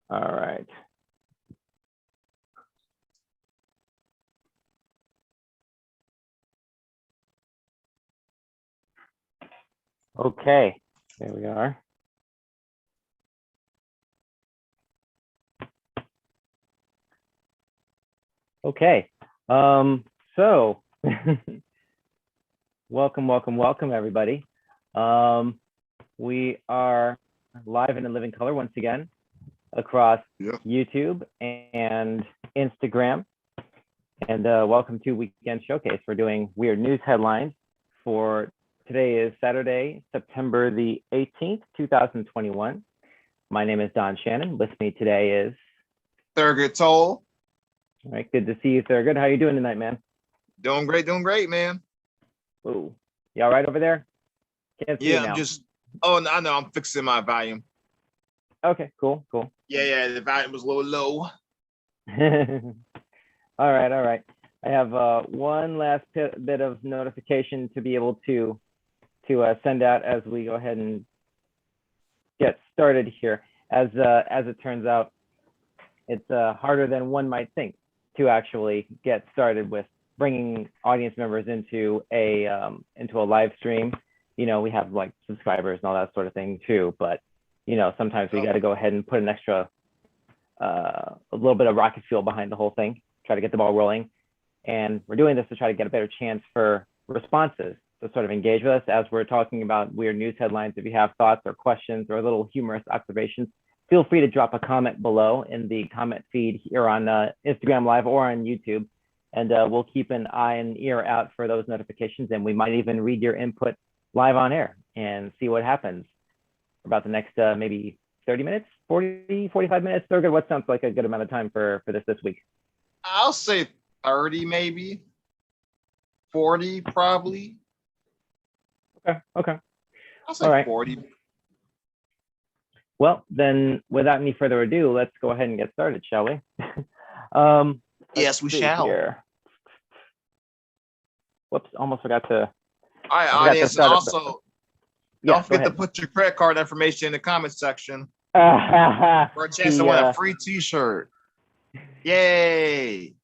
All right. Okay, there we are. Okay, so welcome everybody. We are live and in living color once again across YouTube and Instagram. And welcome to Weekend Showcase. We're doing weird news headlines for today is Saturday, September the 18th, 2021. My name is Don Shannon. With me today is Thurgood Toll. All right, good to see you, Thurgood. How you doing tonight, man? Doing great, man. Ooh, you all right over there? Can't see you now. I'm just. Oh, no, I know. I'm fixing my volume. Okay, cool. Yeah, the volume was a little low. All right. I have one last bit of notification to be able to send out as we go ahead and get started here. As it turns out, it's harder than one might think to actually get started with bringing audience members into a live stream. You know, we have like subscribers and all that sort of thing too, but you know, sometimes we got to go ahead and put an extra a little bit of rocket fuel behind the whole thing, try to get the ball rolling. And we're doing this to try to get a better chance for responses to sort of engage with us as we're talking about weird news headlines. If you have thoughts or questions or little humorous observations, feel free to drop a comment below in the comment feed here on Instagram Live or on YouTube. And we'll keep an eye and ear out for those notifications. And we might even read your input live on air and see what happens for about the next maybe 30 minutes, 40, 45 minutes. Thurgood, what sounds like a good amount of time for this week? I'll say 30, maybe 40, probably. Okay. I'll say 40. Well, then, without any further ado, let's go ahead and get started, shall we? Yes, we shall. Here. Whoops, almost forgot to. All right, audience, also, don't forget to put your credit card information in the comment section for a chance to win a free T-shirt. Yay!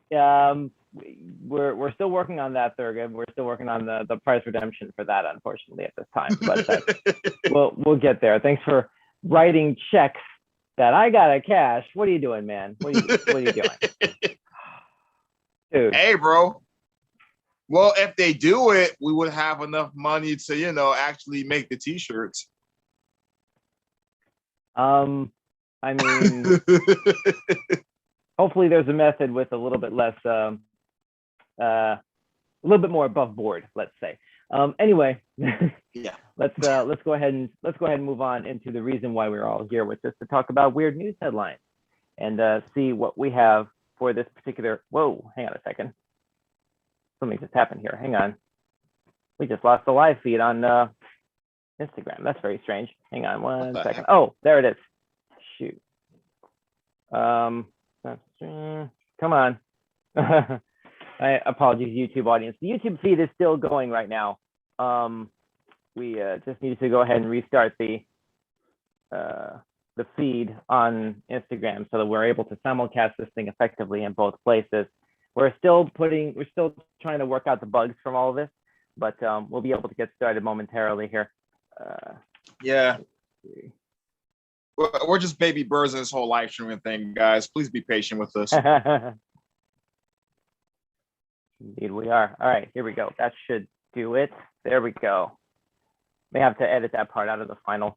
We're still working on that, Thurgood. We're still working on the prize redemption for that, unfortunately, at this time. But we'll get there. Thanks for writing checks that I gotta cash. What are you doing, man? What are you doing? Dude. Hey, bro. Well, if they do it, we would have enough money to, you know, actually make the T-shirts. I mean, hopefully there's a method with a little bit less, a little bit more above board, let's say. Anyway, yeah. Let's go ahead and move on into the reason why we're all here, which is to talk about weird news headlines and see what we have for this particular. Whoa, hang on a second. Something just happened here. Hang on. We just lost the live feed on Instagram. That's very strange. Hang on one second. Heck? Oh, there it is. Shoot. Come on. I apologize, YouTube audience. The YouTube feed is still going right now. We just need to go ahead and restart the feed on Instagram so that we're able to simulcast this thing effectively in both places. We're still trying to work out the bugs from all of this, but we'll be able to get started momentarily here. Yeah. We're just baby birds in this whole live streaming thing, guys. Please be patient with us. Indeed, we are. All right, here we go. That should do it. There we go. May have to edit that part out of the final,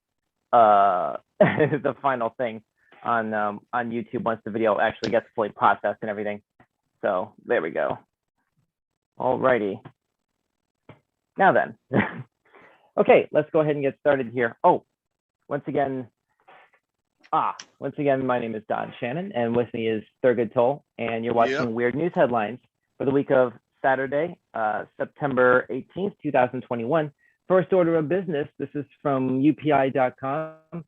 the final thing on YouTube once the video actually gets fully processed and everything. So there we go. All righty. Now then, okay, let's go ahead and get started here. Oh, once again, my name is Don Shannon, and with me is Thurgood Toll, and you're watching Weird News Headlines for the week of Saturday, September 18th, 2021. First order of business, this is from UPI.com.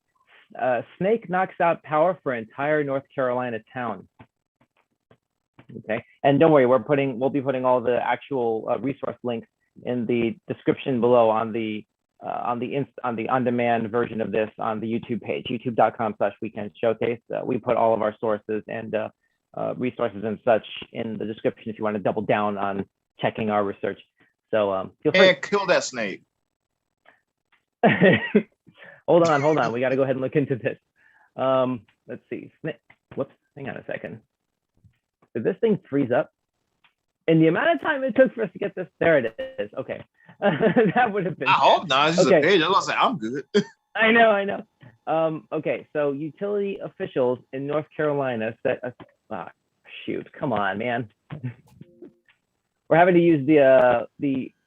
Snake knocks out power for entire North Carolina town. Okay, and don't worry, we'll be putting all the actual resource links in the description below on the on the on-demand version of this on the YouTube page, youtube.com/weekend showcase. We put all of our sources and resources and such in the description if you want to double down on checking our research. So feel free. And kill that snake. Hold on. We got to go ahead and look into this. Let's see. Whoops. Hang on a second. Did this thing freeze up? In the amount of time it took for us to get this, there it is. Okay. That would have been. I hope not. It's just okay. a page. I was gonna say I'm good. I know. Okay, so utility officials in North Carolina set a shoot. Come on, man. We're having to use the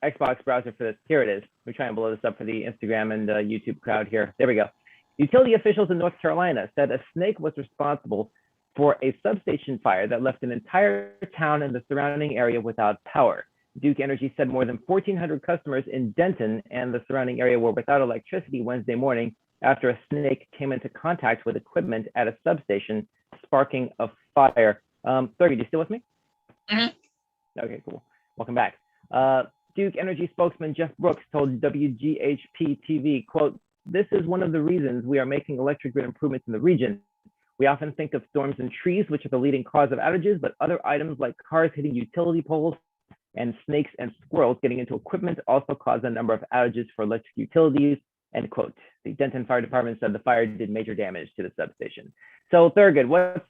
Xbox browser for this. Here it is. We're trying to blow this up for the Instagram and YouTube crowd here. There we go. Utility officials in North Carolina said a snake was responsible for a substation fire that left an entire town and the surrounding area without power. Duke Energy said more than 1,400 customers in Denton and the surrounding area were without electricity Wednesday morning after a snake came into contact with equipment at a substation, sparking a fire. Thurgood, you still with me? Mm-hmm. Okay, cool. Welcome back. Duke Energy spokesman Jeff Brooks told WGHP TV, quote, "This is one of the reasons we are making electric grid improvements in the region. We often think of storms and trees, which are the leading cause of outages, but other items like cars hitting utility poles and snakes and squirrels getting into equipment also cause a number of outages for electric utilities," end quote. The Denton Fire Department said the fire did major damage to the substation. So Thurgood, what's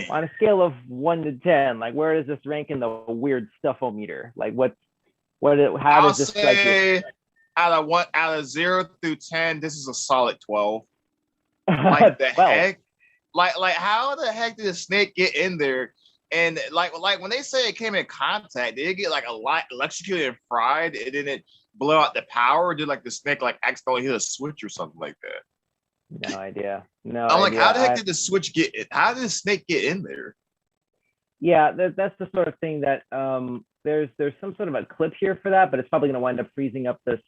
on a scale of 1 to 10, like where does this rank in the weird stuffometer? Like how does this strike you? Out of 0 through 10, this is a solid 12. Like the 12. Heck? Like how the heck did the snake get in there? And like when they say it came in contact, did it get like a lot electrocuted and fried, and then it blow out the power? Or did like the snake like accidentally hit a switch or something like that? No idea. I'm like, how the heck did the switch get it? How did the snake get in there? Yeah, that's the sort of thing that there's some sort of a clip here for that, but it's probably going to wind up freezing up this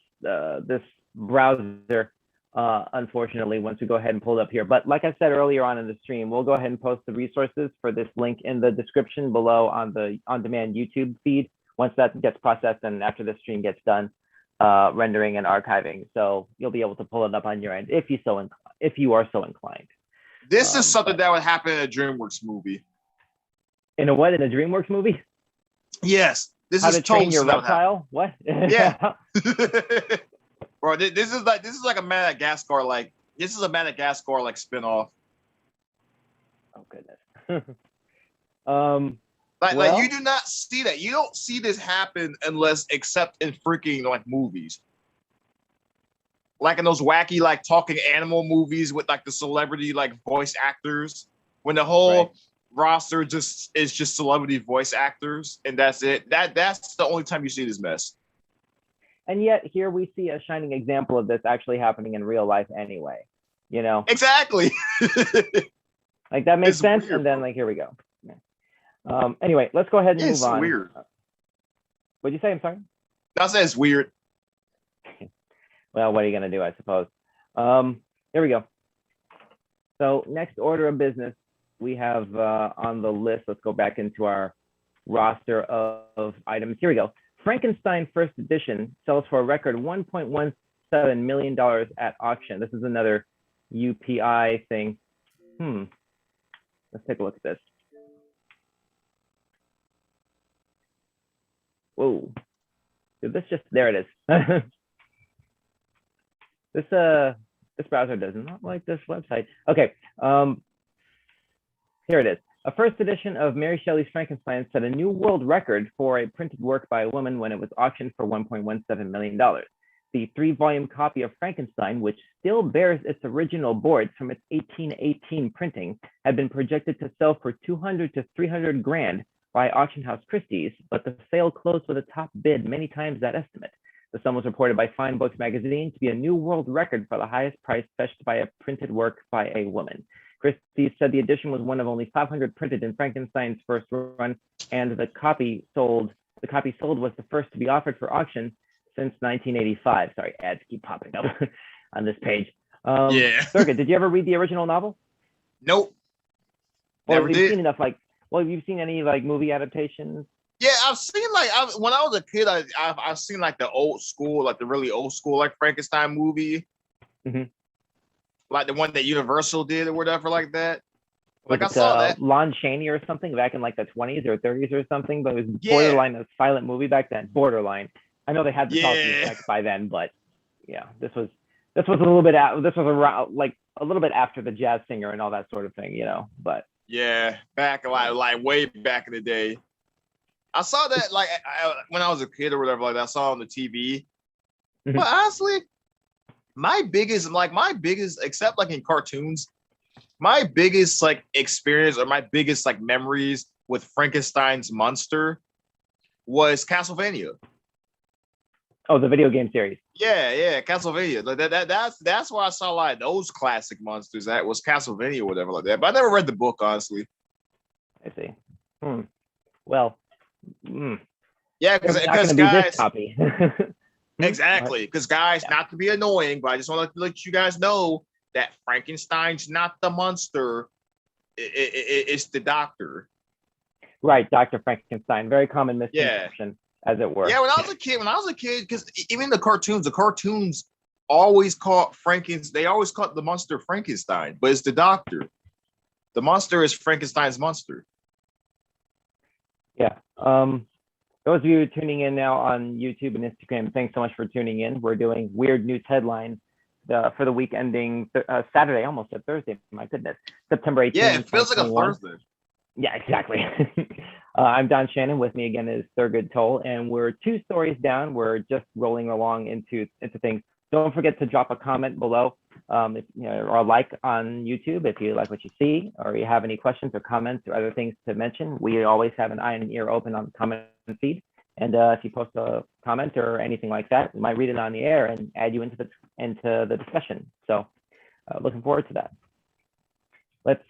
browser. Unfortunately, once we go ahead and pull it up here. But like I said earlier on in the stream, we'll go ahead and post the resources for this link in the description below on the on-demand YouTube feed once that gets processed and after the stream gets done rendering and archiving. So you'll be able to pull it up on your end if you are so inclined. This is something that would happen in a DreamWorks movie. In a what? In a DreamWorks movie? Yes. This How is to Train Your Reptile? What? Yeah. Bro, this is like a Madagascar spinoff. Oh goodness. Like you do not see that. You don't see this happen except in freaking like movies. Like in those wacky like talking animal movies with like the celebrity like voice actors, when the whole roster is just celebrity voice actors and that's it. That's the only time you see this mess. And yet here we see a shining example of this actually happening in real life anyway, you know? Exactly. Like that makes sense. Weird, and then like, here we go. Yeah. Anyway, let's go ahead and move on. It's weird. What'd you say? I'm sorry? I said it's weird. Well, what are you going to do, I suppose? Here we go. So next order of business we have on the list. Let's go back into our roster of items. Here we go. Frankenstein First Edition sells for a record $1.17 million at auction. This is another UPI thing. Let's take a look at this. Whoa. There it is. This browser does not like this website. Okay. Here it is. A first edition of Mary Shelley's Frankenstein set a new world record for a printed work by a woman when it was auctioned for $1.17 million. The 3-volume copy of Frankenstein, which still bears its original boards from its 1818 printing, had been projected to sell for $200 to $300 grand by auction house Christie's, but the sale closed with a top bid many times that estimate. The sum was reported by Fine Books magazine to be a new world record for the highest price fetched by a printed work by a woman. Christie said the edition was one of only 500 printed in Frankenstein's first run, and the copy sold was the first to be offered for auction since 1985. Sorry, ads keep popping up on this page. Thurgood, did you ever read the original novel? Nope. Well, you've seen enough. Have you seen any like movie adaptations Yeah, I've seen like when I was a kid, I've seen like the old school, like the really old school, like Frankenstein movie, Mhm. like the one that Universal did or whatever, like that. Was Like I it saw that. Lon Chaney or something back in like the 20s or 30s or something? But it was Yeah, borderline a silent movie back then. Borderline. I know they had the talking yeah, effects by then, but yeah, this was a little bit out. This was around like a little bit after the Jazz Singer and all that sort of thing, But yeah. Back like way back in the day. I saw that like when I was a kid or whatever, like that. I saw it on the TV. Mhm. But honestly, my biggest, except like in cartoons, my biggest like experience or my biggest like memories with Frankenstein's monster was Castlevania. Oh, the video game series. Yeah, Castlevania. Like that's where I saw like those classic monsters. That was Castlevania or whatever like that. But I never read the book, honestly. I see. Hmm. Well, mm, Yeah, there's not going because to be this guys, copy. exactly. Because guys, Yeah. not to be annoying, but I just want to let you guys know that Frankenstein's not the monster. It's the doctor. Right, Dr. Frankenstein. Very common Yeah. misconception, as it were. Yeah, when I was a kid, because even the cartoons always called they always called the monster Frankenstein, but it's the doctor. The monster is Frankenstein's monster. Yeah. Those of you tuning in now on YouTube and Instagram, thanks so much for tuning in. We're doing weird news headlines for the week ending Saturday, almost a Thursday. My goodness, September 18th. Yeah, it feels like a 2021. Thursday. Yeah, exactly. I'm Don Shannon. With me again is Thurgood Toll, and we're 2 stories down. We're just rolling along into things. Don't forget to drop a comment below, or a like on YouTube if you like what you see, or you have any questions or comments or other things to mention. We always have an eye and an ear open on the comment feed, and if you post a comment or anything like that, we might read it on the air and add you into the discussion. So, looking forward to that. Let's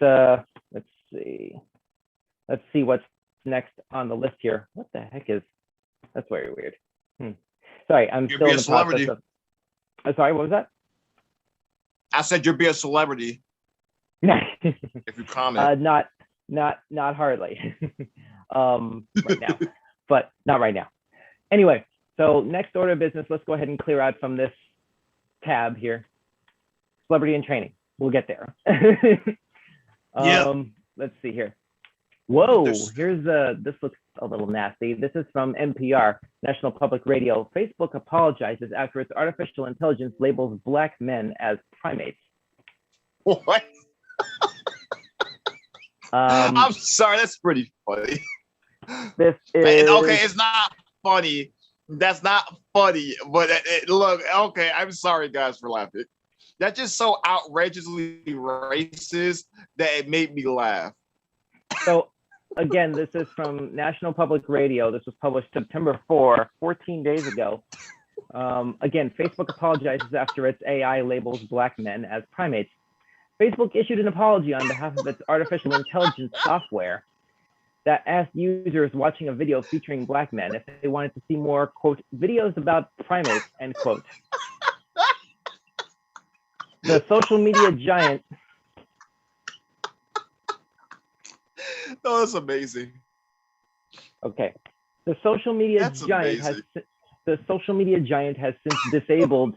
see. Let's see what's next on the list here. What the heck is, that's very weird. Sorry, I'm You'll still be in a the celebrity. process of, sorry, what was that? I said you'll be a celebrity if you comment. Not hardly, right now, but not right now. Anyway, so next order of business, let's go ahead and clear out from this tab here. Celebrity in training, we'll get there. Yeah. Let's see here. Whoa, this looks a little nasty. This is from NPR, National Public Radio. Facebook apologizes after its artificial intelligence labels Black men as primates. What? I'm sorry, that's pretty funny. This is okay. It's not funny. That's not funny. But look, okay. I'm sorry, guys, for laughing. That's just so outrageously racist that it made me laugh. So again, this is from National Public Radio. This was published September 4, 14 days ago. Again, Facebook apologizes after its AI labels Black men as primates. Facebook issued an apology on behalf of its artificial intelligence software that asked users watching a video featuring Black men if they wanted to see more, quote, videos about primates, end quote. The social media giant. No, that's amazing. Okay. The social media giant has since disabled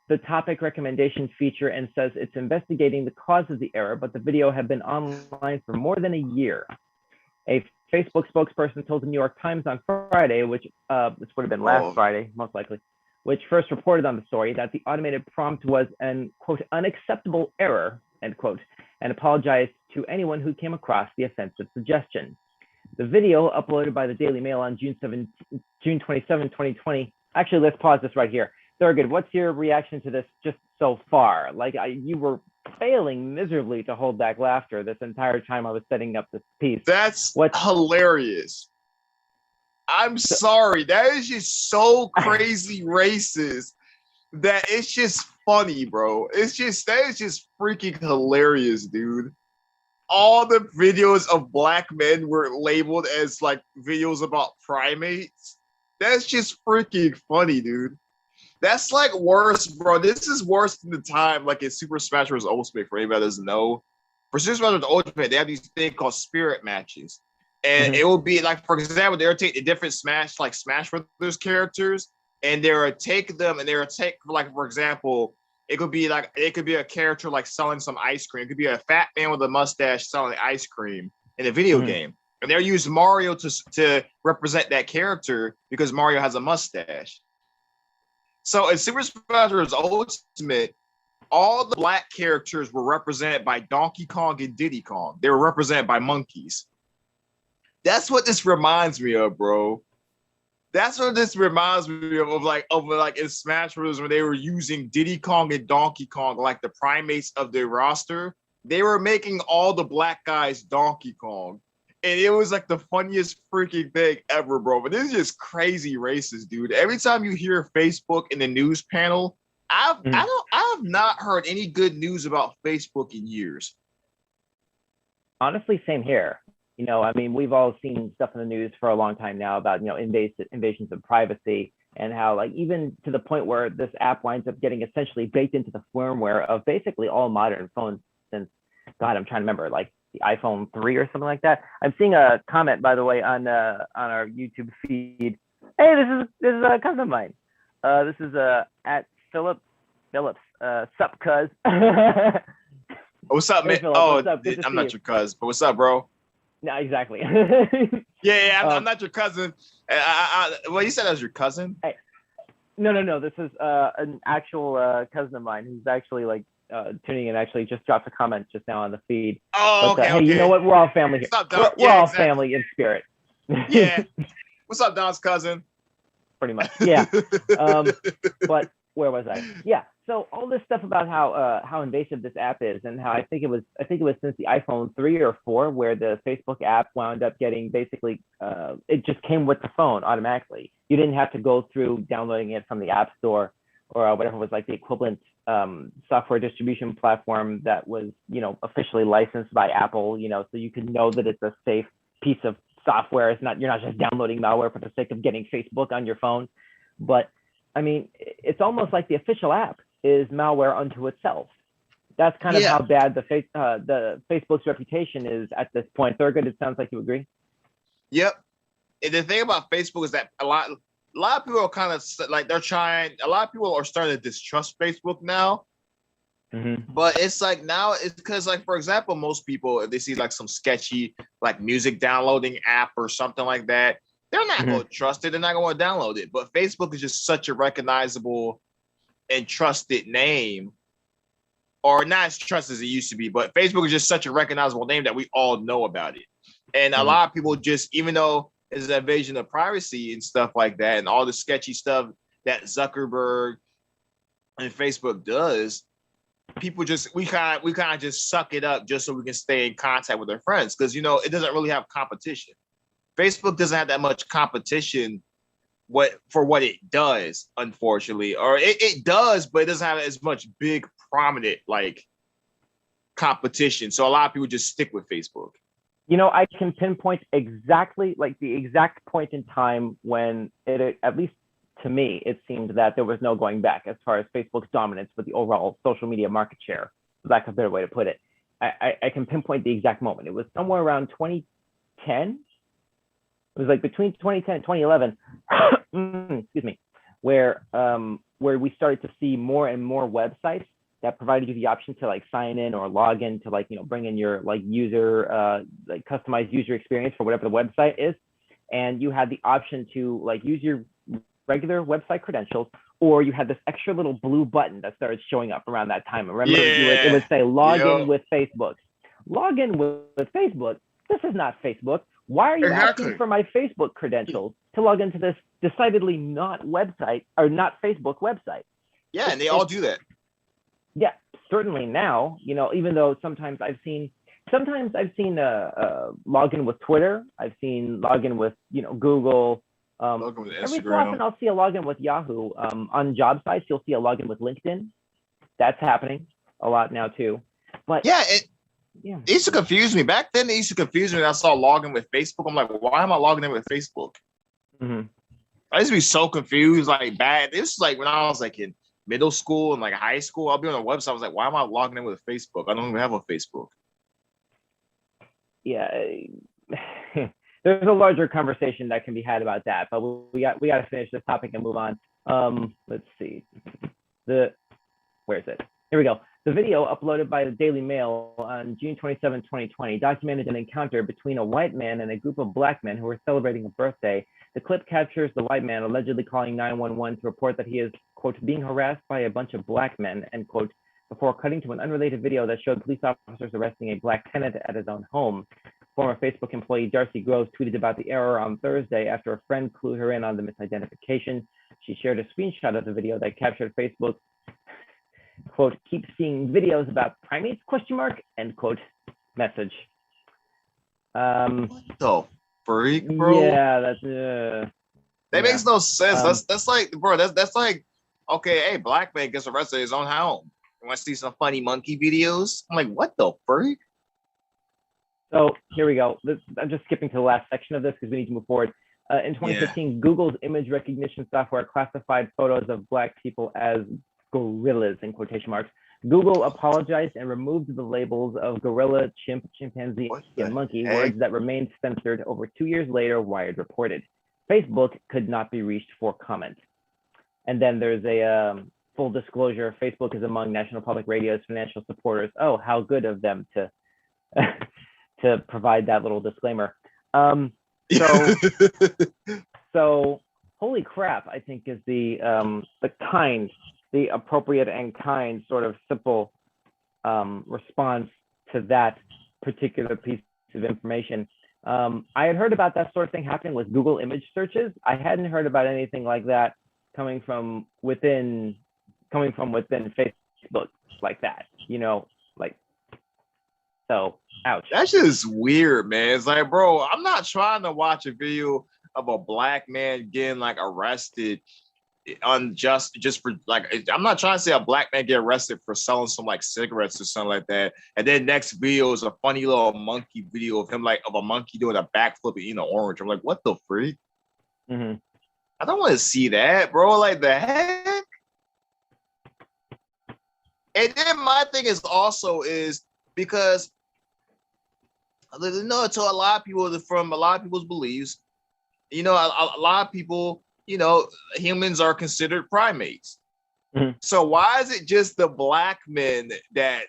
the topic recommendations feature and says it's investigating the cause of the error, but the video had been online for more than a year. A Facebook spokesperson told the New York Times on Friday, which this would have been last Friday, most likely, which first reported on the story, that the automated prompt was an, quote, unacceptable error, end quote, and apologized to anyone who came across the offensive suggestion. The video, uploaded by the Daily Mail on June 27, 2020. Actually, let's pause this right here. Thurgood, what's your reaction to this just so far? Like, you were failing miserably to hold back laughter this entire time I was setting up this piece. That's hilarious. I'm sorry. That is just so crazy racist that it's just funny, bro. That is just freaking hilarious, dude. All the videos of Black men were labeled as like videos about primates. That's just freaking funny, dude. That's like worse, bro. This is worse than the time like in Super Smash Bros. Ultimate, for anybody that doesn't know. For Super Smash Bros. Ultimate, they have these things called spirit matches. And it will be like, for example, they'll take the different Smash Brothers characters, and they'll take them and they'll take, like, for example, it could be a character like selling some ice cream. It could be a fat man with a mustache selling ice cream in a video game. And they'll use Mario to represent that character because Mario has a mustache. So in Super Smash Bros. Ultimate, all the black characters were represented by Donkey Kong and Diddy Kong. They were represented by monkeys. That's what this reminds me of, bro. That's what this reminds me of like in Smash Bros. When they were using Diddy Kong and Donkey Kong, like the primates of their roster. They were making all the black guys Donkey Kong. And it was like the funniest freaking thing ever, bro. But this is just crazy racist, dude. Every time you hear Facebook in the news panel, I have not heard any good news about Facebook in years. Honestly, same here. You know, I mean, we've all seen stuff in the news for a long time now about, you know, invasions of privacy, and how, like, even to the point where this app winds up getting essentially baked into the firmware of basically all modern phones since, God, I'm trying to remember, like the iPhone 3 or something like that. I'm seeing a comment, by the way, on our YouTube feed. Hey, this is a cousin of mine. This is at Phillips. Sup, cuz. What's up, man? Phillip, oh, what's up? I'm not your cuz, but what's up, bro? No, exactly. I'm not your cousin. Well, you said I was your cousin. Hey, no. This is an actual cousin of mine who's actually like tuning in. Actually, just dropped a comment just now on the feed. Oh, but, okay. Hey, you know what? We're all family here. What's up, we're all family in spirit. Yeah. What's up, Don's cousin? Pretty much. Yeah. But where was I? Yeah. So all this stuff about how invasive this app is, and how I think it was since the iPhone 3 or 4 where the Facebook app wound up getting basically it just came with the phone automatically. You didn't have to go through downloading it from the App Store or whatever was like the equivalent software distribution platform that was, you know, officially licensed by Apple, you know, so you can know that it's a safe piece of software. You're not just downloading malware for the sake of getting Facebook on your phone. But I mean, it's almost like the official app is malware unto itself. That's kind of how bad the Facebook's reputation is at this point. Thurgood, it sounds like you agree. Yep. And the thing about Facebook is that a lot of people are kind of like a lot of people are starting to distrust Facebook now. Mm-hmm. But it's like now it's because, like, for example, most people, if they see like some sketchy like music downloading app or something like that, they're not going to trust it. They're not going to download it. But Facebook is just such a recognizable and trusted name, or not as trusted as it used to be, but Facebook is just such a recognizable name that we all know about it. And a lot of people just, even though it's an invasion of privacy and stuff like that, and all the sketchy stuff that Zuckerberg and Facebook does, people just, we kind of just suck it up just so we can stay in contact with our friends. Because, you know, it doesn't really have competition. Facebook doesn't have that much competition for what it does, unfortunately, or it does, but it doesn't have as much big prominent like competition. So a lot of people just stick with Facebook. You know, I can pinpoint exactly like the exact point in time when it, at least to me, it seemed that there was no going back as far as Facebook's dominance with the overall social media market share. That's a better way to put it. I can pinpoint the exact moment. It was somewhere around 2010. It was like between 2010 and 2011, excuse me, where we started to see more and more websites that provided you the option to like sign in or log in to, like, you know, bring in your like user, like customized user experience for whatever the website is. And you had the option to like use your regular website credentials, or you had this extra little blue button that started showing up around that time. Remember, it would say log in with Facebook. Log in with Facebook. This is not Facebook. Why are you asking for my Facebook credentials to log into this decidedly not website or not Facebook website? Yeah, and they all do that. Yeah, certainly now, you know, even though sometimes I've seen login with Twitter, I've seen login with, you know, Google. Every so often I'll see a login with Yahoo. On job sites, you'll see a login with LinkedIn. That's happening a lot now too. But yeah, it used to confuse me. Back then, it used to confuse me when I saw login with Facebook. I'm like, why am I logging in with Facebook? Mm-hmm. I used to be so confused, like bad. This is like when I was like in middle school and like high school. I'll be on a website. I was like, why am I logging in with Facebook? I don't even have a Facebook. Yeah. there's a larger conversation that can be had about that, but we got to finish this topic and move on. Let's see. Where is it? Here we go. The video uploaded by the Daily Mail on June 27, 2020, documented an encounter between a white man and a group of black men who were celebrating a birthday. The clip captures the white man allegedly calling 911 to report that he is, quote, being harassed by a bunch of black men, end quote, before cutting to an unrelated video that showed police officers arresting a black tenant at his own home. Former Facebook employee Darcy Groves tweeted about the error on Thursday after a friend clued her in on the misidentification. She shared a screenshot of the video that captured Facebook, quote, keep seeing videos about primates, question mark, end quote, message. What the freak, bro? Yeah, that's that makes no sense. That's like, bro, that's like, okay, hey, black man gets arrested in his own home. You want to see some funny monkey videos? I'm like, what the freak? So here we go. I'm just skipping to the last section of this because we need to move forward. In 2015, Google's image recognition software classified photos of black people as gorillas, in quotation marks. Google apologized and removed the labels of gorilla, chimp, chimpanzee, and monkey, words that remained censored over 2 years later, Wired reported. Facebook could not be reached for comment. And then there's a full disclosure. Facebook is among National Public Radio's financial supporters. Oh, how good of them to to provide that little disclaimer. So holy crap, I think is the appropriate and kind sort of simple response to that particular piece of information. I had heard about that sort of thing happening with Google image searches. I hadn't heard about anything like that coming from within Facebook like that, you know, like, so ouch. That's just weird, man. It's like, bro, I'm not trying to watch a video of a black man getting like arrested just for like, I'm not trying to say a black man get arrested for selling some like cigarettes or something like that. And then next video is a funny little monkey video of him, like of a monkey doing a backflip and eating an orange. I'm like, what the freak? Mm-hmm. I don't want to see that, bro. Like the heck? And then my thing is also is because, you know, to a lot of people, from a lot of people's beliefs, you know, a lot of people, you know, humans are considered primates. Mm-hmm. So why is it just the black men that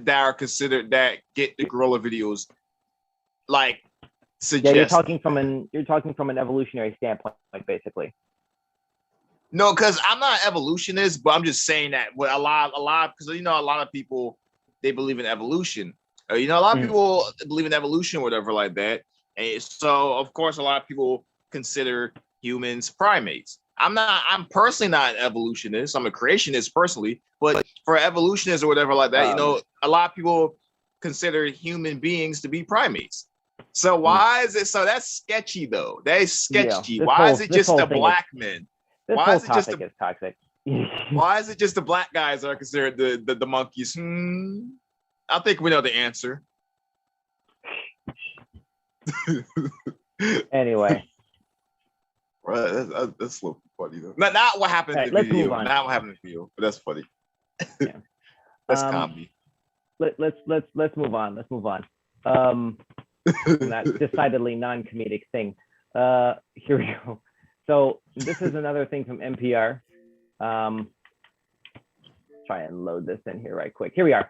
are considered, that get the gorilla videos? Like, suggest. Yeah, you're talking from an evolutionary standpoint, like, basically. No, because I'm not an evolutionist, but I'm just saying that with a lot, because, you know, a lot of people, they believe in evolution. You know, a lot of people believe in evolution or whatever like that. And so, of course, a lot of people consider humans primates. I'm personally not an evolutionist. I'm a creationist personally, but for evolutionists or whatever like that, you know, a lot of people consider human beings to be primates. So why is it, so that's sketchy though. That is sketchy. Why is it just the black men? Why is it just the toxic? Why is it just the black guys that are considered the monkeys? I think we know the answer. Anyway. Right, that's so funny though. Not what happened in the video. Not what happened in the video, but that's funny. Yeah. That's comedy. Let's move on. Let's move on. That decidedly non-comedic thing. Here we go. So this is another thing from NPR. Try and load this in here right quick. Here we are.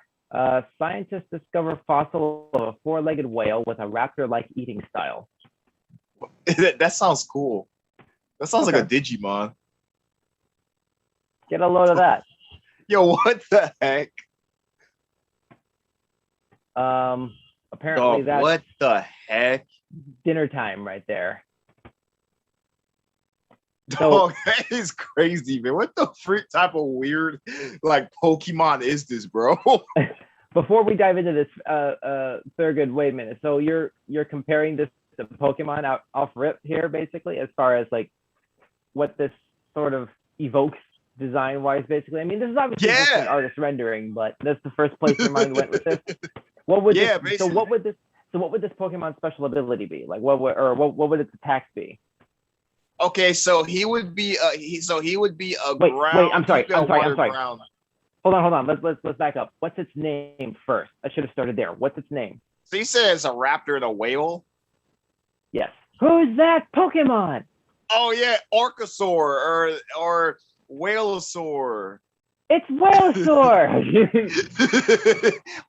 Scientists discover fossil of a four-legged whale with a raptor-like eating style. That sounds cool. That sounds like a Digimon. Get a load of that. Yo, what the heck? Apparently that's what the heck? Dinner time right there. So, that is crazy, man. What the freak type of weird like Pokemon is this, bro? Before we dive into this, Thurgood, wait a minute. So you're comparing this to Pokemon off rip here, basically, as far as like what this sort of evokes design wise, basically. I mean, this is obviously just an artist rendering, but that's the first place your mind went with this. What would so what would this Pokemon special ability be? Like what would its attacks be? Okay, so he would be a ground. Wait, I'm sorry. Ground. Hold on. Let's back up. What's its name first? I should have started there. What's its name? So you said it's a raptor and a whale? Yes. Who's that Pokemon? Oh yeah, Orcasaur or Whalosaur. It's Whalosaur.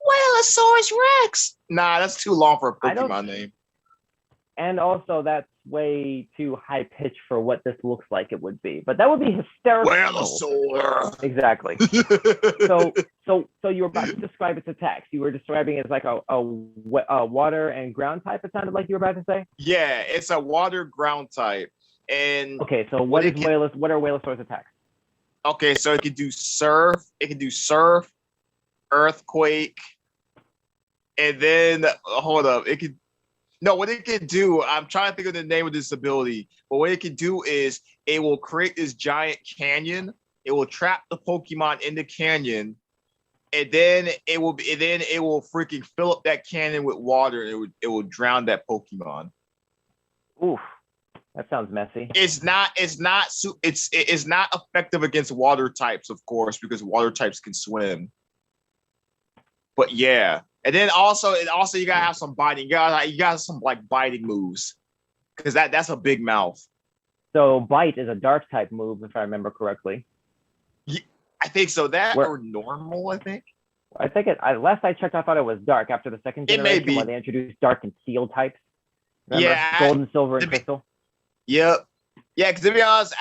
Whalosaurus Rex. Nah, that's too long for a Pokemon name. And also, that's way too high pitched for what this looks like it would be. But that would be hysterical. Whalosaur. Exactly. So you were about to describe its attacks. You were describing it as like a water and ground type. It sounded like you were about to say. Yeah, it's a water ground type. And okay, so what are Whalosaur's attacks? Okay, so it can do surf. It can do surf, earthquake, and then hold up. It could. No, what it can do, I'm trying to think of the name of this ability, but what it can do is it will create this giant canyon. It will trap the Pokemon in the canyon, and then it will freaking fill up that canyon with water, and it will drown that Pokemon. Oof, that sounds messy. It's not effective against water types, of course, because water types can swim. But yeah. And then also you gotta have some biting. You got some like biting moves, because that's a big mouth. So bite is a dark type move, if I remember correctly. Yeah, I think so. Or normal, I think. I think last I checked, I thought it was dark after the second generation, where they introduced dark and steel types. Remember? Yeah, gold and silver and crystal. Yep. Yeah, because to be honest,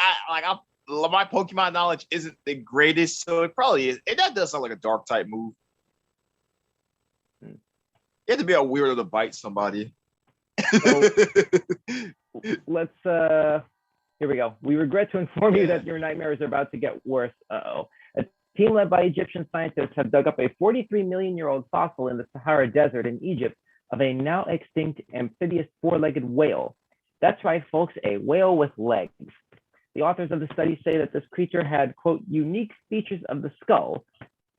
my Pokemon knowledge isn't the greatest, so it probably is. That does sound like a dark type move. You have to be a weirdo to bite somebody. So, let's here we go. We regret to inform you that your nightmares are about to get worse. A team led by Egyptian scientists have dug up a 43-million-year-old fossil in the Sahara Desert in Egypt of a now extinct amphibious four-legged whale. That's right, folks, a whale with legs. The authors of the study say that this creature had, quote, unique features of the skull,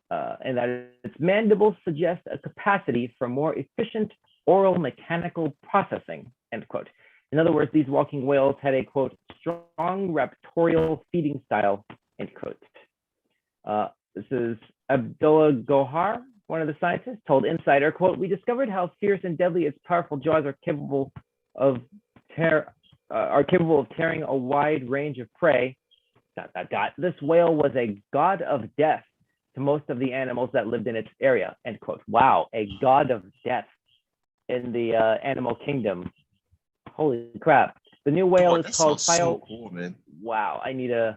and that its mandibles suggest a capacity for more efficient oral mechanical processing, end quote. In other words, these walking whales had a, quote, strong raptorial feeding style, end quote. This is Abdullah Gohar, one of the scientists, told Insider, quote, we discovered how fierce and deadly its powerful jaws are capable of tearing a wide range of prey. ... This whale was a god of death to most of the animals that lived in its area, end quote. Wow, a god of death in the animal kingdom. Holy crap. The new whale is called so cool, man. Wow, I need a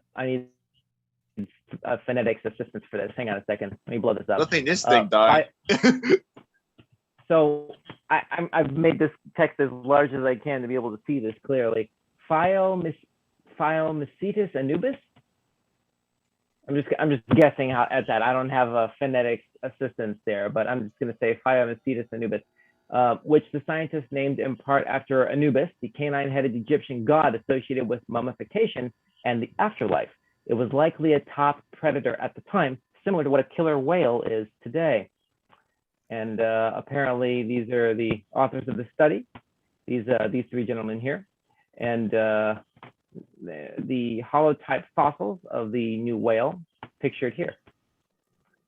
phonetics assistance for this. Hang on a second. Let me blow this up. I think this thing died. So I've made this text as large as I can to be able to see this clearly. Phyomycetes anubis. I'm just guessing at that. I don't have a phonetics assistance there, but I'm just going to say Phyomycetes anubis, which the scientists named in part after Anubis, the canine-headed Egyptian god associated with mummification and the afterlife. It was likely a top predator at the time, similar to what a killer whale is today. And apparently these are the authors of the study, these three gentlemen here. And the holotype fossils of the new whale pictured here.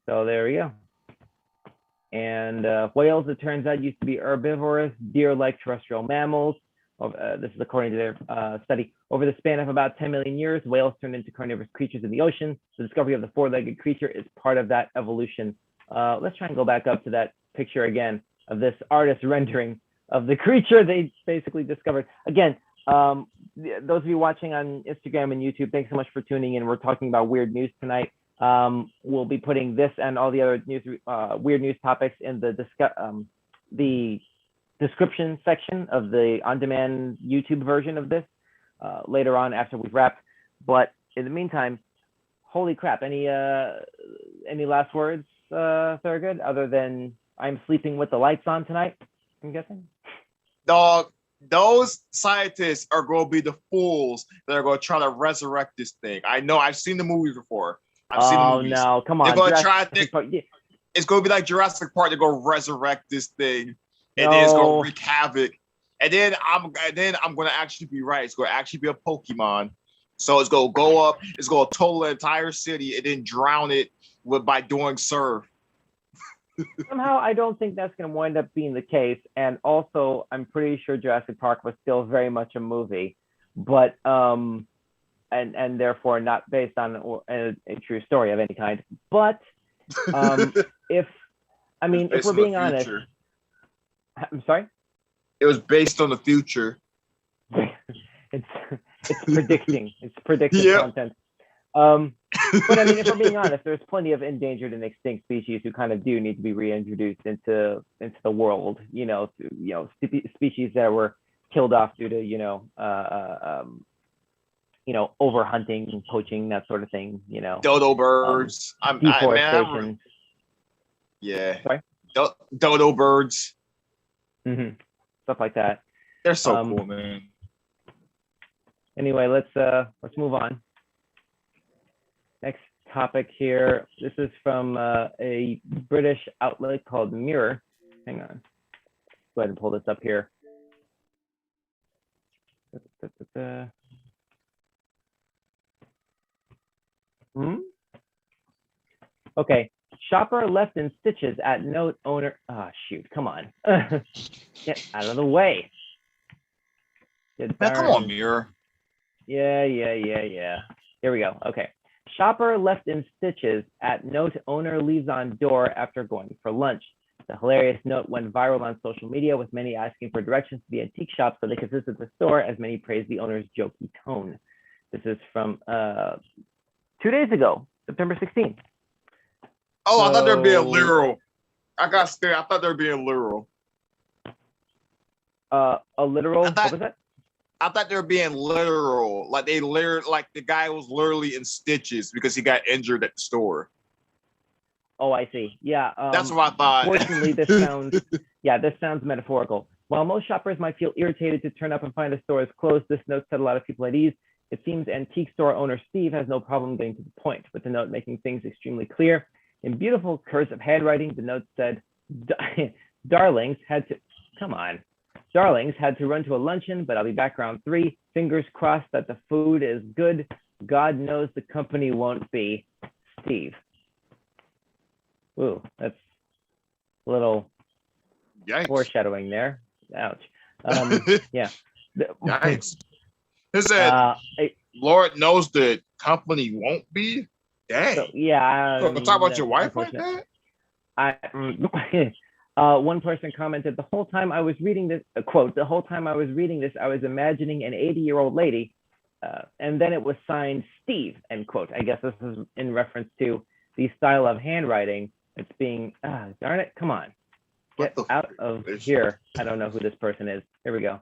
So there we go. And whales, it turns out, used to be herbivorous, deer-like terrestrial mammals. This is according to their study. Over the span of about 10 million years, whales turned into carnivorous creatures in the ocean. The discovery of the four-legged creature is part of that evolution. Let's try and go back up to that picture again of this artist rendering of the creature they basically discovered. Again, those of you watching on Instagram and YouTube, thanks so much for tuning in. We're talking about weird news tonight. We'll be putting this and all the other weird news topics in the description section of the on-demand YouTube version of this later on after we've wrapped. But in the meantime, holy crap! Any last words, Thurgood, other than I'm sleeping with the lights on tonight? I'm guessing. Dog, those scientists are going to be the fools that are going to try to resurrect this thing. I know. I've seen the movie before. Oh no! Come on! They're going to try. It's going to be like Jurassic Park. They're going to resurrect this thing, and then it's going to wreak havoc. And then I'm going to actually be right. It's going to actually be a Pokemon. So it's going to go up. It's going to total the entire city and then drown it by doing surf. Somehow, I don't think that's going to wind up being the case. And also, I'm pretty sure Jurassic Park was still very much a movie, but and therefore not based on a true story of any kind. But if I mean, if we're being honest, I'm sorry. It was based on the future. it's predicting. It's predictive content. But I mean, if we're being honest, there's plenty of endangered and extinct species who kind of do need to be reintroduced into the world. Species that were killed off due to overhunting and poaching, that sort of thing. Dodo birds. Deforestation. Sorry? Dodo birds. Mm-hmm. Stuff like that. They're so cool, man. Anyway, let's move on. Next topic here. This is from a British outlet called Mirror. Hang on. Go ahead and pull this up here. Okay. Shopper left in stitches at note owner. Oh, shoot. Come on. Get out of the way. Man, come on, Mirror. Yeah. Here we go. Okay. Shopper left in stitches at note owner leaves on door after going for lunch. The hilarious note went viral on social media, with many asking for directions to the antique shop so they could visit the store, as many praised the owner's jokey tone. This is from 2 days ago, September 16th. Oh, I thought they were being literal. I got scared. I thought they were being literal. A literal? What was that? I thought they were being literal. Like the guy was literally in stitches because he got injured at the store. Oh, I see. Yeah. That's what I thought. Unfortunately, this sounds metaphorical. While most shoppers might feel irritated to turn up and find the store is closed, this note set a lot of people at ease. It seems antique store owner Steve has no problem getting to the point, with the note making things extremely clear. In beautiful cursive handwriting, the note said, Darlings had to run to a luncheon, but I'll be back around 3. Fingers crossed that the food is good. God knows the company won't be. Steve. Ooh, that's a little foreshadowing there. Ouch. Yeah. Yikes. It said, Lord knows the company won't be? Dang. So, yeah. Talk about your wife like that? One person commented, the whole time I was reading this, quote, the whole time I was reading this, I was imagining an 80-year-old lady, and then it was signed Steve, end quote. I guess this is in reference to the style of handwriting. It's being, darn it, come on. Get out of here. I don't know who this person is. Here we go.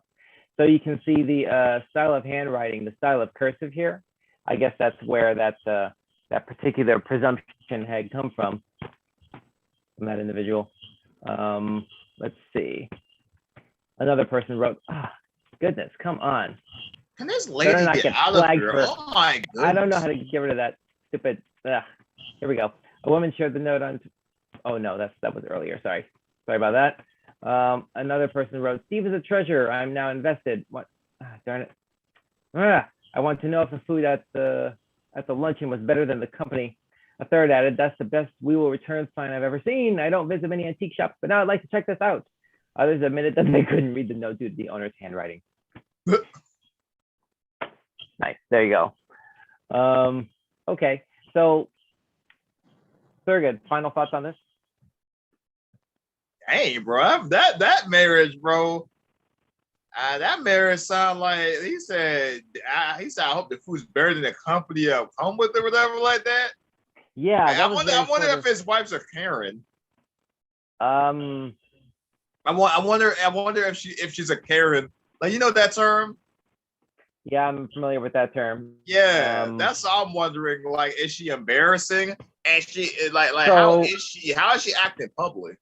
So you can see the style of handwriting, the style of cursive here. I guess that's where that particular presumption had come from that individual. Let's see. Another person wrote, goodness, come on. Can this lady get out of here? Oh my goodness. I don't know how to get rid of that stupid, here we go. A woman shared the note on, oh no, that was earlier, sorry about that. Another person wrote, Steve is a treasure, I'm now invested. What, darn it. I want to know if the food at the luncheon was better than the company. A third added, that's the best we will return sign I've ever seen. I don't visit many antique shops, but now I'd like to check this out. Others admitted that they couldn't read the note due to the owner's handwriting. Nice, there you go. Okay, so very good. Final thoughts on this? Hey, bro, that marriage, bro. That marriage sound like he said. I hope the food's better than the company I'll come with or whatever like that. Yeah, I wonder if his wife's a Karen. I wonder if she's a Karen. Like, you know that term? Yeah, I'm familiar with that term. Yeah, that's all I'm wondering. Like, is she embarrassing? And she like so, how is she acting public?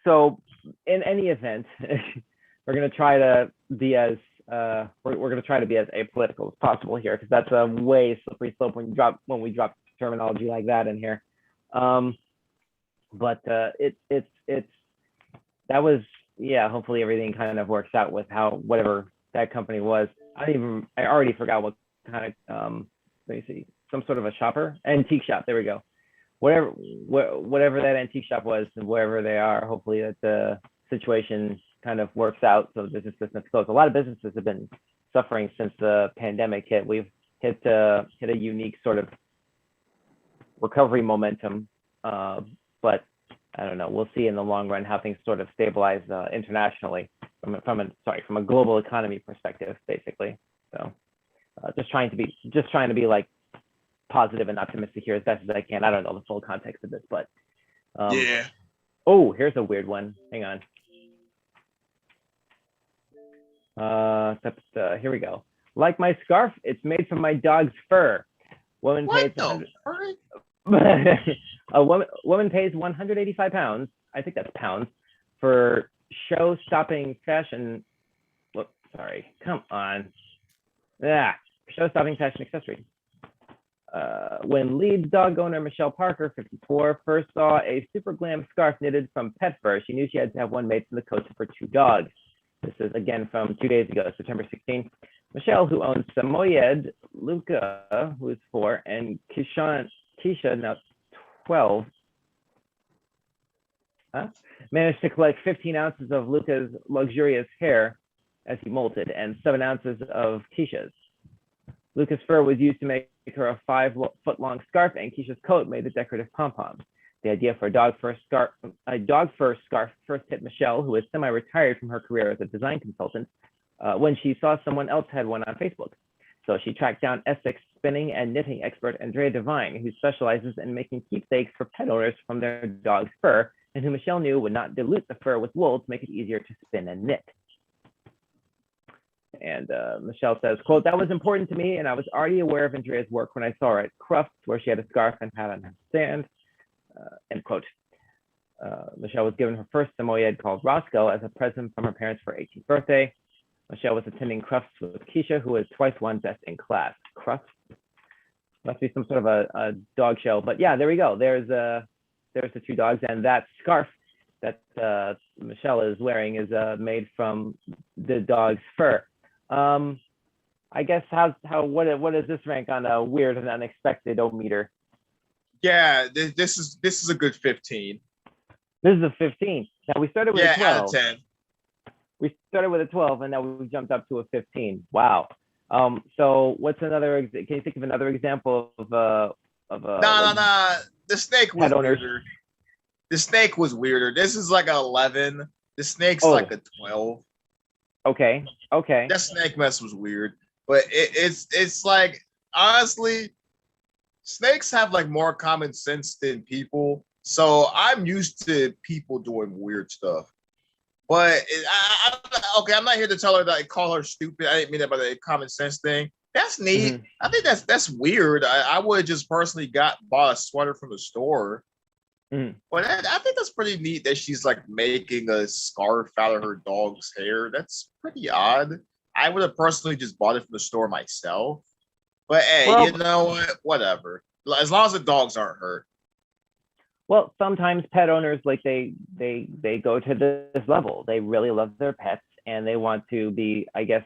So, in any event, we're gonna try to be as we're gonna try to be as apolitical as possible here, because that's a way slippery slope when we drop terminology like that in here. But it's that was, yeah, hopefully everything kind of works out with whatever that company was. I already forgot what kind of let me see, some sort of a shopper, antique shop, there we go. whatever that antique shop was and wherever they are, hopefully that the situation kind of works out so business close. A lot of businesses have been suffering since the pandemic hit. We've hit a unique sort of recovery momentum, but I don't know. We'll see in the long run how things sort of stabilize internationally from a global economy perspective, basically. So just trying to be like positive and optimistic here as best as I can. I don't know the full context of this, but yeah. Oh, here's a weird one. Hang on. Here we go. Like my scarf, it's made from my dog's fur. Woman What pays the? a woman pays 185 pounds. I think that's pounds for show-stopping fashion. Whoops, sorry. Come on. Yeah, show-stopping fashion accessory. When lead dog owner Michelle Parker, 54, first saw a super glam scarf knitted from pet fur, she knew she had to have one made from the coats of her two dogs. This is again from 2 days ago, September 16. Michelle, who owns Samoyed, Luca, who is 4, and Keisha, now 12, managed to collect 15 ounces of Luca's luxurious hair as he molted and 7 ounces of Keisha's. Luca's fur was used to make her a 5-foot-long scarf, and Keisha's coat made the decorative pom-poms. The idea for a dog fur scarf first hit Michelle, who is semi-retired from her career as a design consultant, when she saw someone else had one on Facebook. So she tracked down Essex spinning and knitting expert Andrea Devine, who specializes in making keepsakes for pet owners from their dog's fur, and who Michelle knew would not dilute the fur with wool to make it easier to spin and knit. And Michelle says, quote, that was important to me, and I was already aware of Andrea's work when I saw her at Crufts, where she had a scarf and hat on her stand, end quote. Michelle was given her first Samoyed called Roscoe as a present from her parents for her 18th birthday. Michelle was attending Crufts with Keisha, who was twice won best in class. Crufts must be some sort of a dog show, but yeah, there we go. There's the two dogs, and that scarf that Michelle is wearing is made from the dog's fur. I guess what does this rank on a weird and unexpected meter? Yeah, this is a good 15. This is a 15. Now we started with a 12. Out of 10. We started with a 12, and now we jumped up to a 15. Wow. So what's another? Can you think of another example of a? No. The snake was weirder. The snake was weirder. This is like an 11. The snake's like a 12. Okay. That snake mess was weird, but it's like, honestly, snakes have like more common sense than people. So I'm used to people doing weird stuff. But I'm not here to tell her that I call her stupid. I didn't mean that by the common sense thing. That's neat. Mm-hmm. I think that's weird. I would have just personally bought a sweater from the store. Mm-hmm. But I think that's pretty neat that she's like making a scarf out of her dog's hair. That's pretty odd. I would have personally just bought it from the store myself. But hey, you know what? Whatever. As long as the dogs aren't hurt. Well, sometimes pet owners, like they go to this level. They really love their pets, and they want to be, I guess,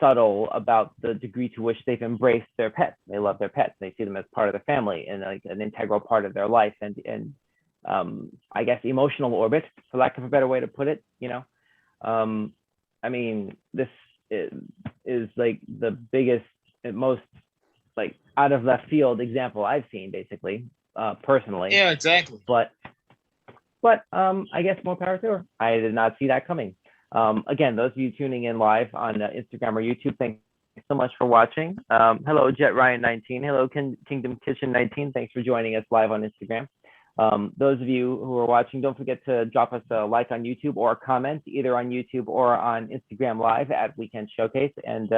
subtle about the degree to which they've embraced their pets. They love their pets. They see them as part of their family and like an integral part of their life, and I guess emotional orbit, for lack of a better way to put it. You know, I mean, this is like the biggest, most like out of left field example I've seen, basically. Personally. Yeah, exactly. But I guess more power to her. I did not see that coming. Again, those of you tuning in live on Instagram or YouTube, thanks so much for watching. Hello, Jet Ryan 19. Hello, Kingdom Kitchen 19. Thanks for joining us live on Instagram. Those of you who are watching, don't forget to drop us a like on YouTube or a comment either on YouTube or on Instagram Live at Weekend Showcase, and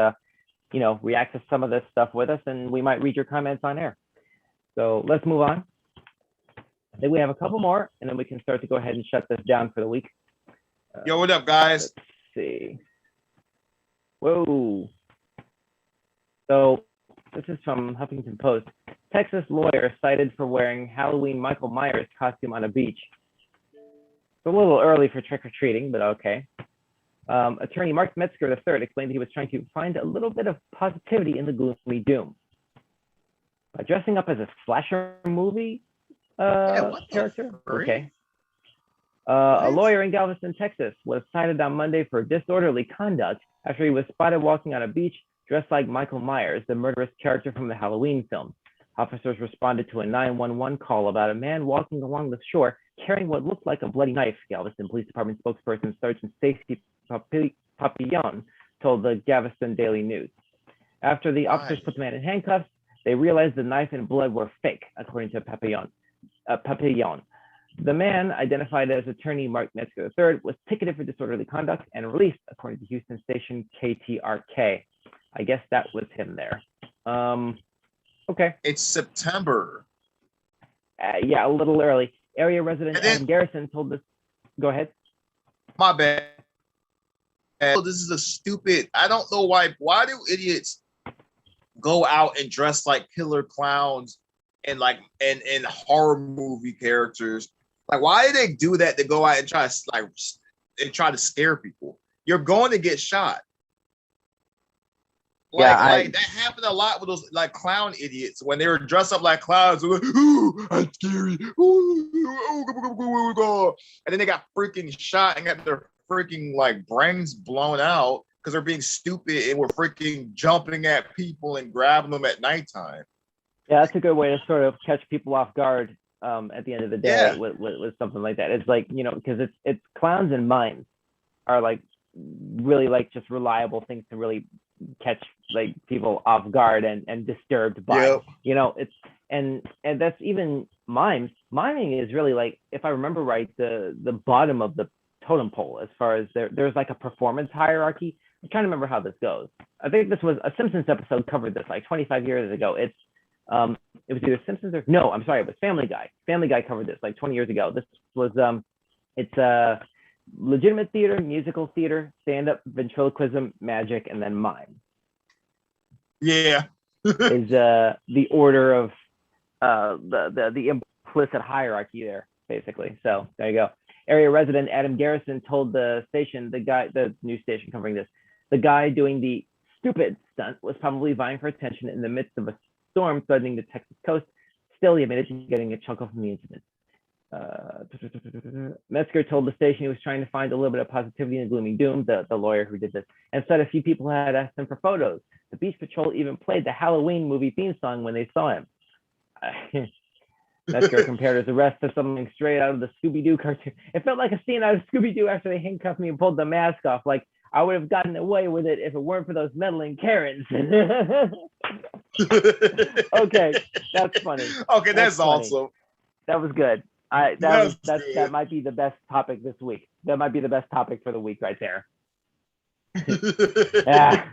you know, react to some of this stuff with us, and we might read your comments on air. So let's move on. I think we have a couple more, and then we can start to go ahead and shut this down for the week. Yo, what up, guys? Let's see. Whoa. So this is from Huffington Post. Texas lawyer cited for wearing Halloween Michael Myers costume on a beach. It's a little early for trick-or-treating, but okay. Attorney Mark Metzger III explained that he was trying to find a little bit of positivity in the gloomy doom. Dressing up as a slasher movie What the character. freak? Okay. A lawyer in Galveston, Texas, was cited on Monday for disorderly conduct after he was spotted walking on a beach dressed like Michael Myers, the murderous character from the Halloween film. Officers responded to a 911 call about a man walking along the shore carrying what looked like a bloody knife. Galveston Police Department spokesperson Sergeant Stacy Papillon told the Galveston Daily News. After the officers put the man in handcuffs, they realized the knife and blood were fake, according to Papillon. The man, identified as attorney Mark Metzger III, was ticketed for disorderly conduct and released, according to Houston station KTRK. I guess that was him there. Okay. It's September. Yeah, a little early. Area resident Adam Garrison told us. Go ahead. My bad. This is a stupid. I don't know why. Why do idiots go out and dress like killer clowns and like and horror movie characters? Like, why do they do that to go out and try to scare people? You're going to get shot. Like that happened a lot with those like clown idiots when they were dressed up like clowns. Like, ooh, I'm scary. Ooh, and then they got freaking shot and got their freaking like brains blown out because they're being stupid and were freaking jumping at people and grabbing them at nighttime. Yeah, that's a good way to sort of catch people off guard at the end of the day with something like that. It's like, you know, because it's clowns and mimes are like really like just reliable things to really catch like people off guard and disturbed by. You know, it's and that's even mimes. Miming is really like, if I remember right, the bottom of the totem pole as far as there's like a performance hierarchy. I'm trying to remember how this goes. I think this was a Simpsons episode covered this like 25 years ago. It was either Simpsons or no, I'm sorry, it was Family Guy. Family Guy covered this like 20 years ago. This was it's legitimate theater, musical theater, stand-up, ventriloquism, magic, and then mime. Yeah. Is the order of the implicit hierarchy there, basically. So there you go. Area resident Adam Garrison told the station, the news station covering this, the guy doing the stupid stunt was probably vying for attention in the midst of a storm threatening the Texas coast. Still, he admitted to getting a chuckle from the incident. Metzger told the station he was trying to find a little bit of positivity in the gloomy doom, the lawyer who did this, and said a few people had asked him for photos. The Beach Patrol even played the Halloween movie theme song when they saw him. Metzger compared his arrest to something straight out of the Scooby-Doo cartoon. It felt like a scene out of Scooby-Doo after they handcuffed me and pulled the mask off. Like, I would have gotten away with it if it weren't for those meddling Karens. Okay, that's funny. Okay, that's awesome. That was good. That might be the best topic this week. That might be the best topic for the week right there. Yeah.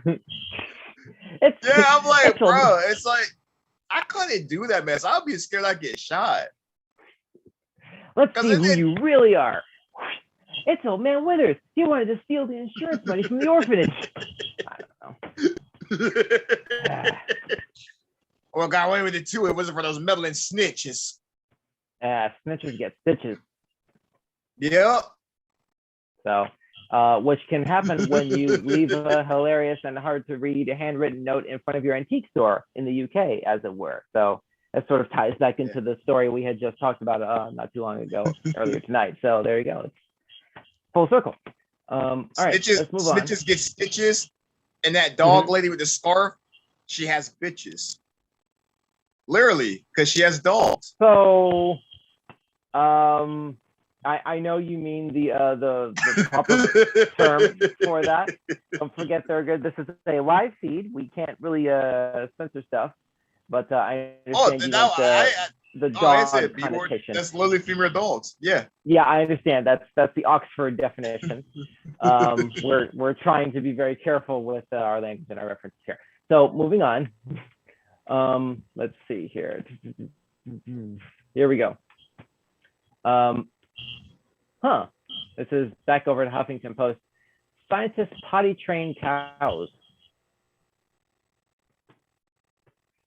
I'm like, bro, it's like, I couldn't do that mess. I'd be scared I'd get shot. Let's see who you really are. It's old man Withers. He wanted to steal the insurance money from the orphanage. I don't know. Well, got away with it too. It wasn't for those meddling snitches. Snitches get stitches. Yep. So, which can happen when you leave a hilarious and hard to read handwritten note in front of your antique store in the UK, as it were. So that sort of ties back into the story we had just talked about not too long ago, earlier tonight. So there you go. It's full circle. All right, let's move on. Snitches get stitches, and that dog lady with the scarf, she has bitches. Literally, because she has dogs. So, I know you mean the proper term for that. Don't forget, Thurgood, this is a live feed. We can't really censor stuff, but I understand the dog connotation. That's literally female dogs. Yeah. Yeah, I understand. That's the Oxford definition. We're trying to be very careful with our language and our references here. So moving on. Let's see here. Here we go. This is back over to Huffington Post. Scientists potty train cows.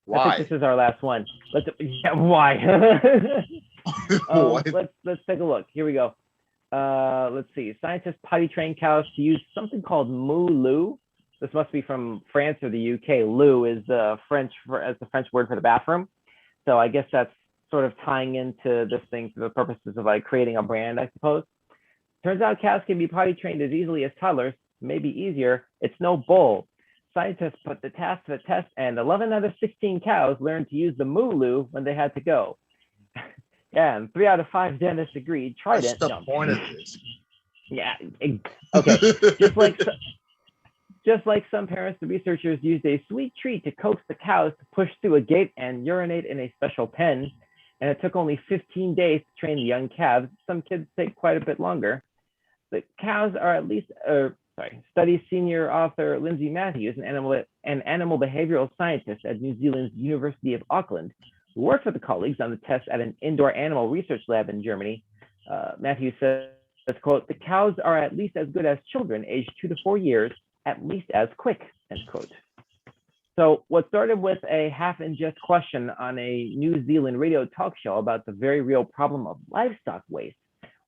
Why? I think this is our last one. Why? Let's take a look. Here we go. Let's see. Scientists potty train cows to use something called moo-loo. This must be from France or the UK. Loo is the French word for the bathroom. So I guess that's sort of tying into this thing for the purposes of like creating a brand, I suppose. Turns out cows can be potty trained as easily as toddlers, maybe easier. It's no bull. Scientists put the task to the test, and 11 out of 16 cows learned to use the moo loo when they had to go. Yeah, and 3 out of 5 dentists agreed. Tried What's it. the No. point of this? Yeah. Okay. Just like some parents, the researchers used a sweet treat to coax the cows to push through a gate and urinate in a special pen. And it took only 15 days to train the young calves. Some kids take quite a bit longer. The cows are at least, study senior author Lindsay Matthews, an animal behavioral scientist at New Zealand's University of Auckland, who worked with the colleagues on the test at an indoor animal research lab in Germany. Matthews says, quote, the cows are at least as good as children aged 2 to 4 years, at least as quick, end quote. So what started with a half-in-jest question on a New Zealand radio talk show about the very real problem of livestock waste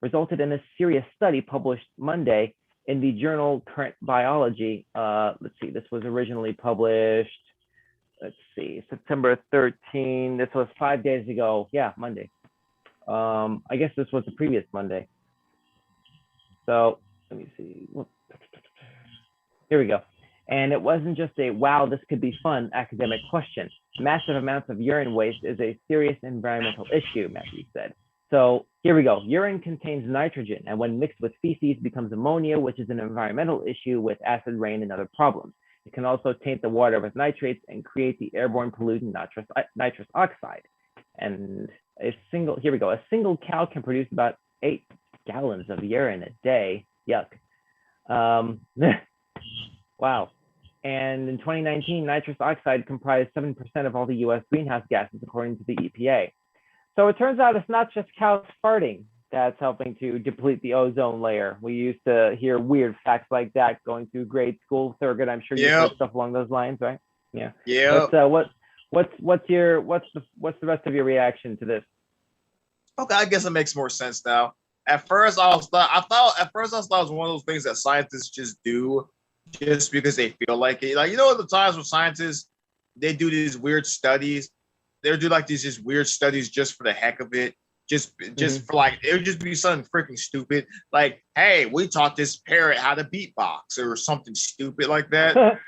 resulted in a serious study published Monday in the journal Current Biology. Let's see, this was originally published, September 13. This was 5 days ago. Yeah, Monday. I guess this was the previous Monday. So let me see. Here we go. And it wasn't just a, wow, this could be fun academic question. Massive amounts of urine waste is a serious environmental issue, Matthew said. So here we go. Urine contains nitrogen, and when mixed with feces becomes ammonia, which is an environmental issue with acid rain and other problems. It can also taint the water with nitrates and create the airborne pollutant nitrous oxide. And a single cow can produce about 8 gallons of urine a day. Yuck. Wow. And in 2019, nitrous oxide comprised 7% of all the US greenhouse gases, according to the EPA. So it turns out it's not just cows farting that's helping to deplete the ozone layer. We used to hear weird facts like that going through grade school. Thurgood, I'm sure you heard stuff along those lines, right? Yeah. Yeah. What's the rest of your reaction to this? Okay, I guess it makes more sense now. At first, I thought it was one of those things that scientists just do just because they feel like it. Like, the times when scientists, they do these weird studies. They do like these just weird studies just for the heck of it. Just for like, it would just be something freaking stupid. Like, hey, we taught this parrot how to beatbox or something stupid like that.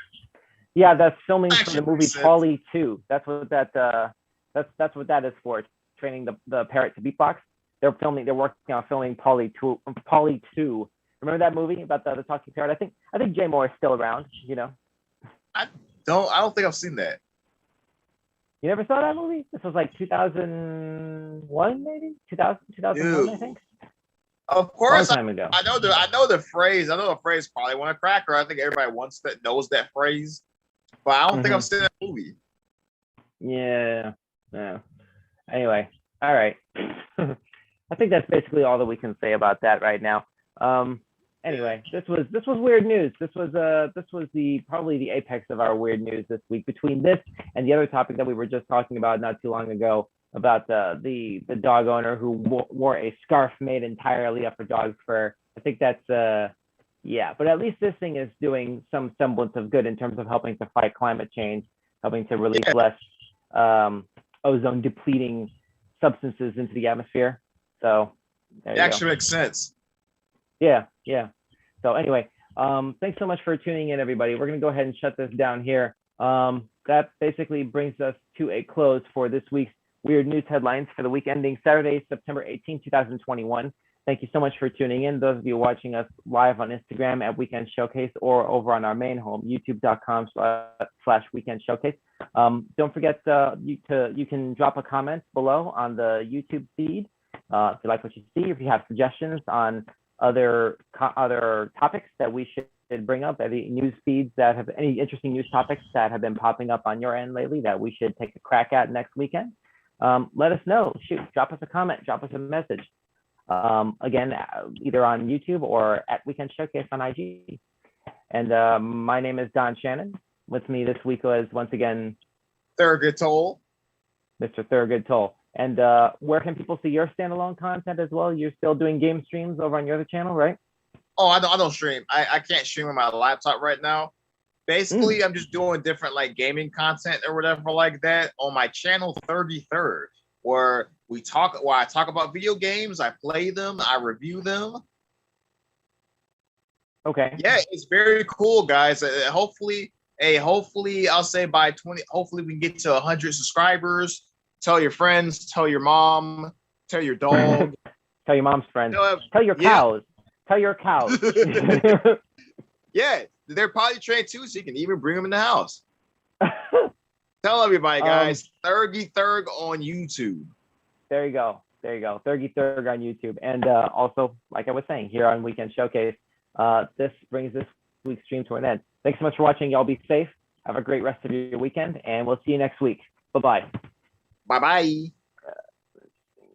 Yeah, that's filming for the movie Potty 2. That's what that's what that is for. Training the parrot to beatbox. They're working on filming Potty 2. Remember that movie about the talking parrot? I think Jay Moore is still around, I don't think I've seen that. You never saw that movie? This was like 2001, maybe 2001, dude, I think. Of course, long time ago. I know the phrase. I know the phrase. Probably want a cracker. I think everybody knows that phrase, but I don't think I've seen that movie. Yeah. Anyway, all right. I think that's basically all that we can say about that right now. Anyway, this was weird news. This was probably the apex of our weird news this week. Between this and the other topic that we were just talking about not too long ago about the dog owner who wore a scarf made entirely up for dog fur. I think that's but at least this thing is doing some semblance of good in terms of helping to fight climate change, helping to release less ozone depleting substances into the atmosphere. So it actually makes sense. Yeah. So anyway, thanks so much for tuning in, everybody. We're going to go ahead and shut this down here. That basically brings us to a close for this week's Weird News Headlines for the week ending Saturday, September 18, 2021. Thank you so much for tuning in. Those of you watching us live on Instagram at Weekend Showcase or over on our main home, youtube.com/Weekend Showcase. Don't forget you can drop a comment below on the YouTube feed if you like what you see. If you have suggestions on other topics that we should bring up, any news feeds that have any interesting news topics that have been popping up on your end lately that we should take a crack at next weekend, let us know. Drop us a comment, drop us a message. Again, either on YouTube or at Weekend Showcase on IG. And my name is Don Shannon. With me this week was once again Thurgood Toll. Mr. Thurgood Toll. And where can people see your standalone content as well? You're still doing game streams over on your other channel, right? Oh, I don't stream. I can't stream on my laptop right now. Basically, I'm just doing different like gaming content or whatever like that on my channel 33rd, where I talk about video games, I play them, I review them. Okay. Yeah, it's very cool, guys. Hopefully I'll say by 20, hopefully we can get to 100 subscribers. Tell your friends, tell your mom, tell your dog. Tell your mom's friends. Tell your yeah. cows. Tell your cows. Yeah, they're potty trained too, so you can even bring them in the house. Tell everybody, guys. Thurgy Thurg on YouTube. There you go. Thurgy Thurg on YouTube. And also, like I was saying, here on Weekend Showcase, this brings this week's stream to an end. Thanks so much for watching. Y'all be safe. Have a great rest of your weekend, and we'll see you next week. Bye-bye. Bye-bye.